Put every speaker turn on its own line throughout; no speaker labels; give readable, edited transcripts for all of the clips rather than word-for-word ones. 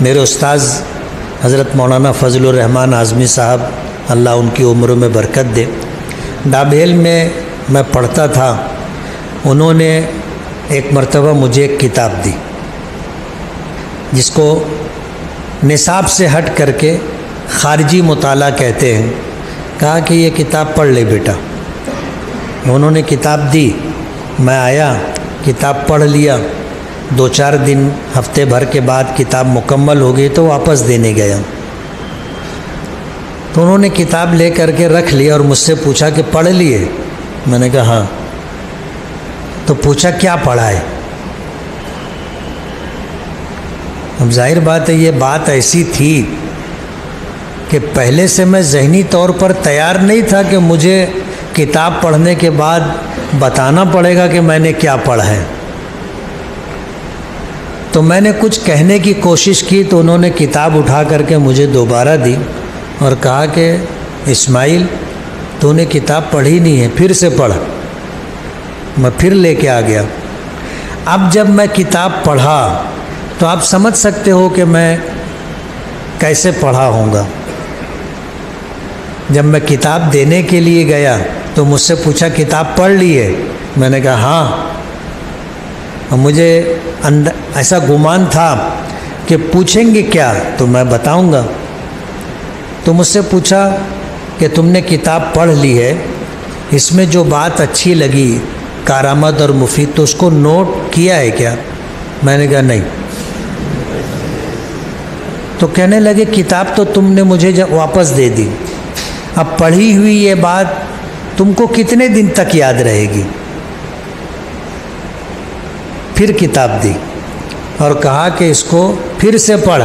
میرے استاذ حضرت مولانا فضل الرحمان اعظمی صاحب اللہ ان کی عمر میں برکت دے، ڈابھیل میں پڑھتا تھا، انہوں نے ایک مرتبہ مجھے ایک کتاب دی جس کو نصاب سے ہٹ کر کے خارجی مطالعہ کہتے ہیں، کہا کہ یہ کتاب پڑھ لے بیٹا۔ انہوں نے کتاب دی، میں آیا، کتاب پڑھ لیا، 2-4 دن ہفتے بھر کے بعد کتاب مکمل ہو گئی تو واپس دینے گیا، تو انہوں نے کتاب لے کر کے رکھ لیا اور مجھ سے پوچھا کہ پڑھ لیے؟ میں نے کہا ہاں۔ تو پوچھا کیا پڑھا ہے؟ اب ظاہر بات ہے یہ بات ایسی تھی کہ پہلے سے میں ذہنی طور پر تیار نہیں تھا کہ مجھے کتاب پڑھنے کے بعد بتانا پڑے گا کہ میں نے کیا پڑھا ہے۔ تو میں نے کچھ کہنے کی کوشش کی تو انہوں نے کتاب اٹھا کر کے مجھے دوبارہ دی اور کہا کہ اسماعیل تو نے کتاب پڑھی نہیں ہے، پھر سے پڑھ۔ میں پھر لے کے آ گیا۔ اب جب میں کتاب پڑھا تو آپ سمجھ سکتے ہو کہ میں کیسے پڑھا ہوں گا۔ جب میں کتاب دینے کے لیے گیا تو مجھ سے پوچھا کتاب پڑھ لی ہے؟ میں نے کہا ہاں۔ اور مجھے ایسا گمان تھا کہ پوچھیں گے کیا تو میں بتاؤں گا، تو مجھ سے پوچھا کہ تم نے کتاب پڑھ لی ہے، اس میں جو بات اچھی لگی کارآمد اور مفید تو اس کو نوٹ کیا ہے کیا؟ میں نے کہا نہیں۔ تو کہنے لگے کتاب تو تم نے مجھے واپس دے دی، اب پڑھی ہوئی یہ بات تم کو کتنے دن تک یاد رہے گی؟ پھر کتاب دی اور کہا کہ اس کو پھر سے پڑھ۔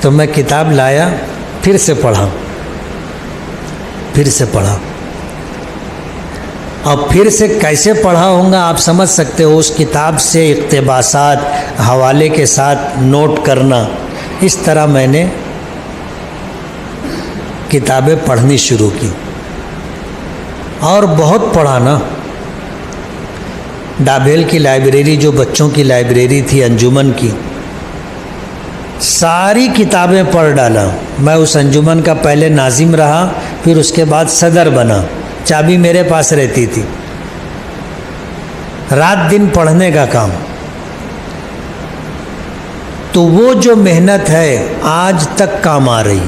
تو میں کتاب لایا، پھر سے پڑھا، اور پھر سے کیسے پڑھا ہوں گا آپ سمجھ سکتے ہو۔ اس کتاب سے اقتباسات حوالے کے ساتھ نوٹ کرنا، اس طرح میں نے کتابیں پڑھنی شروع کی اور بہت پڑھا نا۔ ڈابھیل کی لائبریری جو بچوں کی لائبریری تھی انجمن کی، ساری کتابیں پڑھ ڈالا۔ میں اس انجمن کا پہلے ناظم رہا، پھر اس کے بعد صدر بنا، چابی میرے پاس رہتی تھی، رات دن پڑھنے کا کام۔ تو وہ جو محنت ہے آج تک کام آ رہی۔